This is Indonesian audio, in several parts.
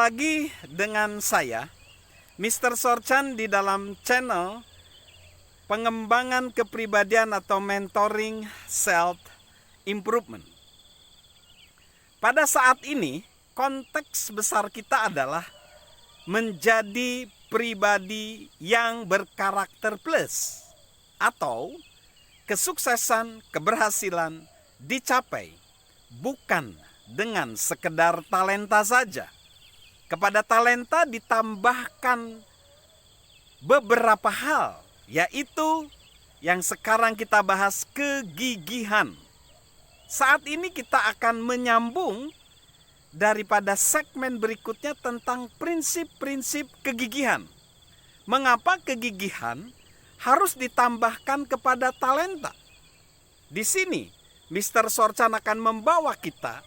lagi dengan saya, Mr. Sorchan, di dalam channel pengembangan kepribadian atau mentoring self improvement. Pada saat ini, konteks besar kita adalah menjadi pribadi yang berkarakter plus, atau kesuksesan, keberhasilan dicapai bukan dengan sekedar talenta saja. Kepada talenta ditambahkan beberapa hal, yaitu yang sekarang kita bahas, kegigihan. Saat ini kita akan menyambung daripada segmen berikutnya tentang prinsip-prinsip kegigihan. Mengapa kegigihan harus ditambahkan kepada talenta? Di sini Mr. Sorchan akan membawa kita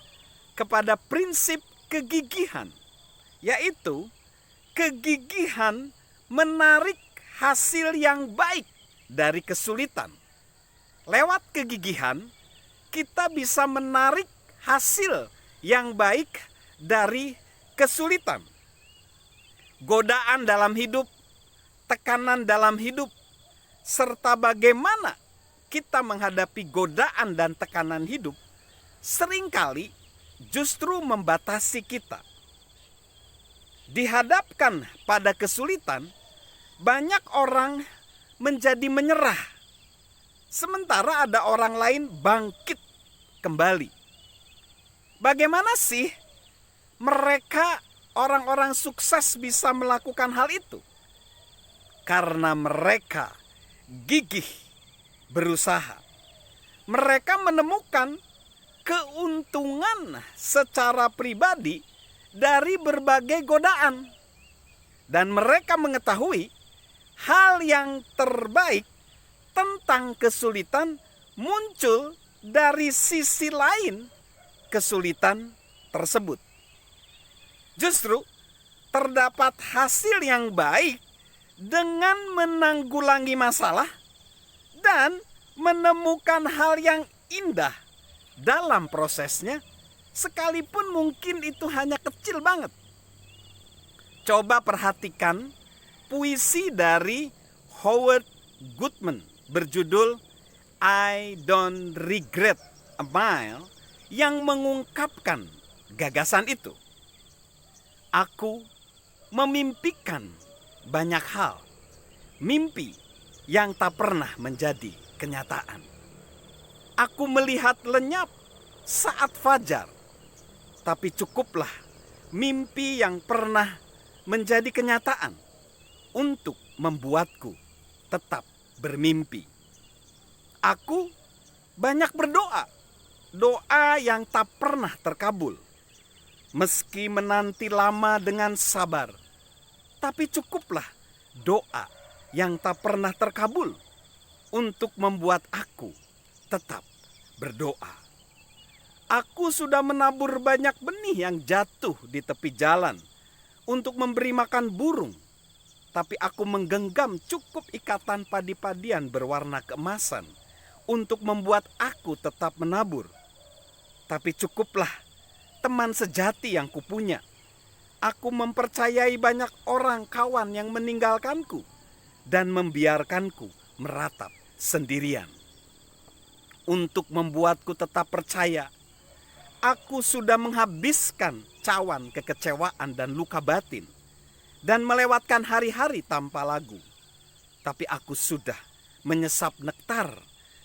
kepada prinsip kegigihan, yaitu kegigihan menarik hasil yang baik dari kesulitan. Lewat kegigihan, kita bisa menarik hasil yang baik dari kesulitan. Godaan dalam hidup, tekanan dalam hidup, serta bagaimana kita menghadapi godaan dan tekanan hidup seringkali justru membatasi kita. Dihadapkan pada kesulitan, banyak orang menjadi menyerah, sementara ada orang lain bangkit kembali. Bagaimana sih mereka, orang-orang sukses, bisa melakukan hal itu? Karena mereka gigih berusaha. Mereka menemukan keuntungan secara pribadi dari berbagai godaan. Dan mereka mengetahui hal yang terbaik tentang kesulitan muncul dari sisi lain kesulitan tersebut. Justru terdapat hasil yang baik dengan menanggulangi masalah dan menemukan hal yang indah dalam prosesnya, sekalipun mungkin itu hanya kecil banget. Coba perhatikan puisi dari Howard Gutman berjudul I Don't Regret a Mile yang mengungkapkan gagasan itu. Aku memimpikan banyak hal, mimpi yang tak pernah menjadi kenyataan. Aku melihat lenyap saat fajar, tapi cukuplah mimpi yang pernah menjadi kenyataan untuk membuatku tetap bermimpi. Aku banyak berdoa, doa yang tak pernah terkabul. Meski menanti lama dengan sabar, tapi cukuplah doa yang tak pernah terkabul untuk membuat aku tetap berdoa. Aku sudah menabur banyak benih yang jatuh di tepi jalan untuk memberi makan burung, tapi aku menggenggam cukup ikatan padi-padian berwarna keemasan untuk membuat aku tetap menabur. Tapi cukuplah teman sejati yang kupunya. Aku mempercayai banyak orang kawan yang meninggalkanku dan membiarkanku meratap sendirian. Untuk membuatku tetap percaya, aku sudah menghabiskan cawan kekecewaan dan luka batin dan melewatkan hari-hari tanpa lagu. Tapi aku sudah menyesap nektar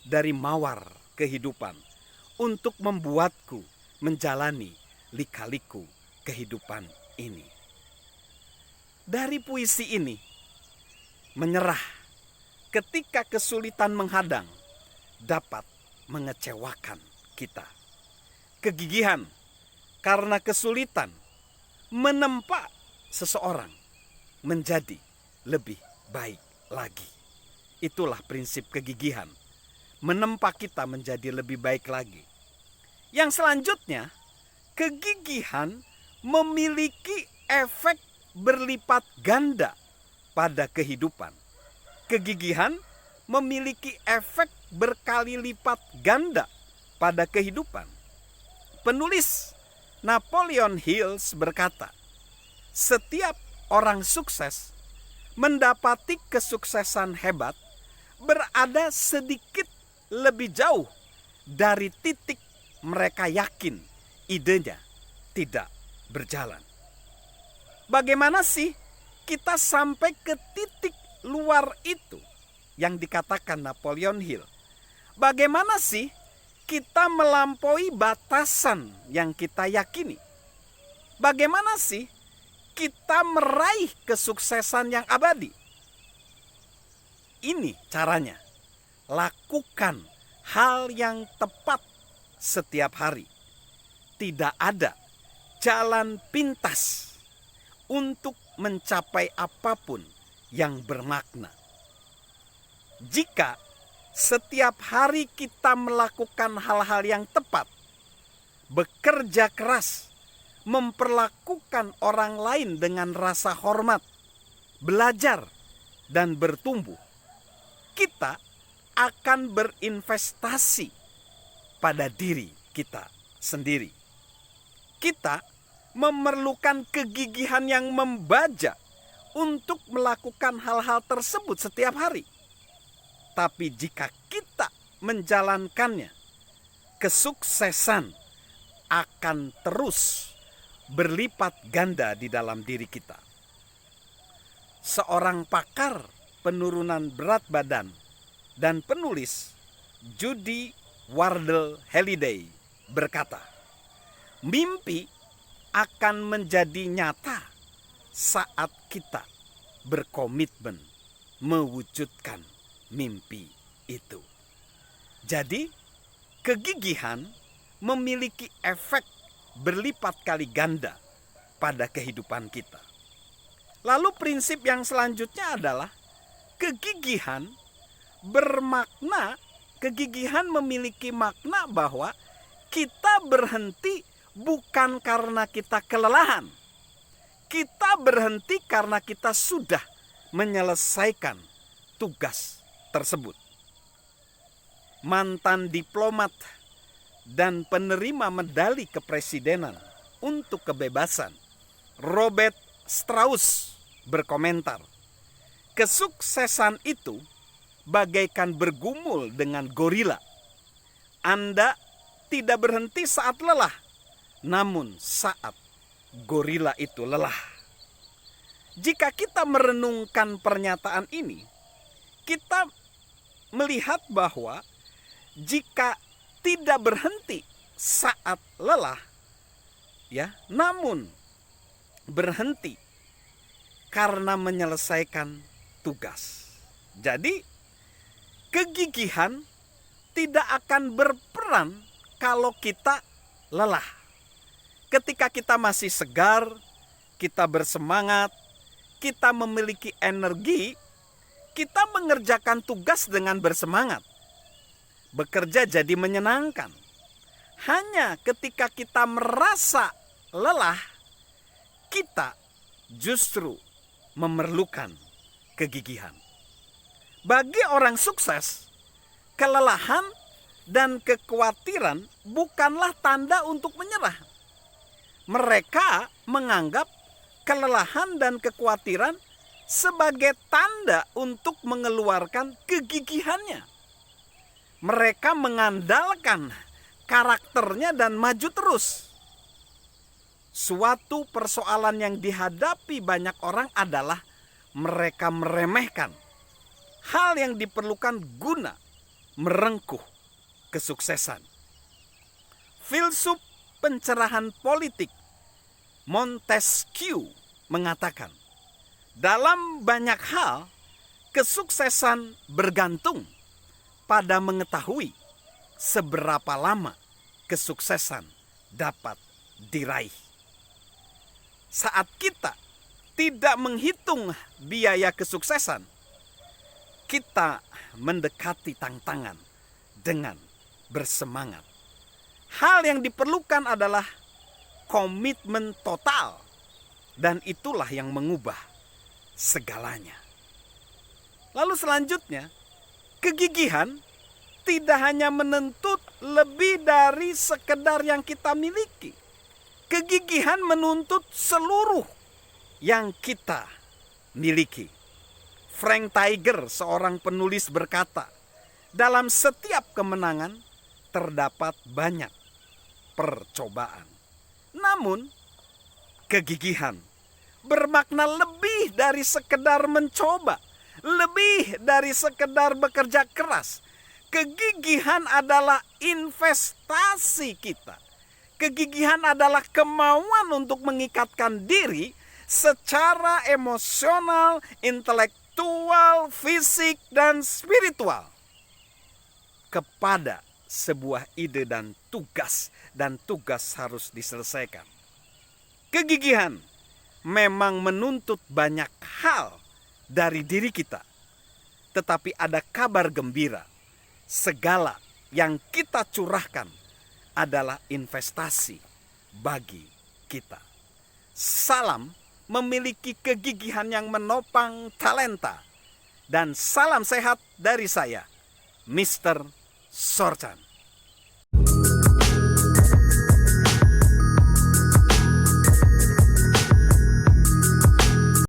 dari mawar kehidupan untuk membuatku menjalani lika-liku kehidupan ini. Dari puisi ini, menyerah ketika kesulitan menghadang dapat mengecewakan kita. Kegigihan karena kesulitan menempa seseorang menjadi lebih baik lagi. Itulah prinsip kegigihan, menempa kita menjadi lebih baik lagi. Yang selanjutnya, kegigihan memiliki efek berlipat ganda pada kehidupan. Kegigihan memiliki efek berkali lipat ganda pada kehidupan. Penulis Napoleon Hill berkata, Setiap orang sukses mendapati kesuksesan hebat berada sedikit lebih jauh dari titik mereka yakin idenya tidak berjalan. Bagaimana sih kita sampai ke titik luar itu yang dikatakan Napoleon Hill? Bagaimana sih kita melampaui batasan yang kita yakini? Bagaimana sih kita meraih kesuksesan yang abadi? Ini caranya. Lakukan hal yang tepat setiap hari. Tidak ada jalan pintas untuk mencapai apapun yang bermakna. Jika setiap hari kita melakukan hal-hal yang tepat, bekerja keras, memperlakukan orang lain dengan rasa hormat, belajar, dan bertumbuh, kita akan berinvestasi pada diri kita sendiri. Kita memerlukan kegigihan yang membajak untuk melakukan hal-hal tersebut setiap hari. Tapi jika kita menjalankannya, kesuksesan akan terus berlipat ganda di dalam diri kita. Seorang pakar penurunan berat badan dan penulis Judy Wardle Halliday berkata, mimpi akan menjadi nyata saat kita berkomitmen mewujudkan mimpi itu. Jadi, kegigihan memiliki efek berlipat kali ganda pada kehidupan kita. Lalu prinsip yang selanjutnya adalah kegigihan bermakna, kegigihan memiliki makna bahwa kita berhenti bukan karena kita kelelahan. Kita berhenti karena kita sudah menyelesaikan tugas tersebut. Mantan diplomat dan penerima medali kepresidenan untuk kebebasan, Robert Strauss, berkomentar, kesuksesan itu bagaikan bergumul dengan gorila. Anda tidak berhenti saat lelah, namun saat gorila itu lelah. Jika kita merenungkan pernyataan ini, kita melihat bahwa jika tidak berhenti saat lelah, ya, namun berhenti karena menyelesaikan tugas. Jadi, kegigihan tidak akan berperan kalau kita lelah. Ketika kita masih segar, kita bersemangat, kita memiliki energi, kita mengerjakan tugas dengan bersemangat. Bekerja jadi menyenangkan. Hanya ketika kita merasa lelah, kita justru memerlukan kegigihan. Bagi orang sukses, kelelahan dan kekhawatiran bukanlah tanda untuk menyerah. Mereka menganggap kelelahan dan kekhawatiran sebagai tanda untuk mengeluarkan kegigihannya. Mereka mengandalkan karakternya dan maju terus. Suatu persoalan yang dihadapi banyak orang adalah mereka meremehkan hal yang diperlukan guna merengkuh kesuksesan. Filsuf pencerahan politik Montesquieu mengatakan, dalam banyak hal kesuksesan bergantung pada mengetahui seberapa lama kesuksesan dapat diraih. Saat kita tidak menghitung biaya kesuksesan, kita mendekati tantangan dengan bersemangat. Hal yang diperlukan adalah komitmen total, dan itulah yang mengubah segalanya. Lalu selanjutnya, kegigihan tidak hanya menuntut lebih dari sekedar yang kita miliki. Kegigihan menuntut seluruh yang kita miliki. Frank Tiger, seorang penulis, berkata, dalam setiap kemenangan terdapat banyak percobaan. Namun, kegigihan bermakna lebih dari sekedar mencoba, lebih dari sekedar bekerja keras. Kegigihan adalah investasi kita. Kegigihan adalah kemauan untuk mengikatkan diri secara emosional, intelektual, fisik, dan spiritual kepada sebuah ide dan tugas harus diselesaikan. Kegigihan memang menuntut banyak hal dari diri kita, tetapi ada kabar gembira. Segala yang kita curahkan adalah investasi bagi kita. Salam memiliki kegigihan yang menopang talenta. Dan salam sehat dari saya, Mr. Sorchan.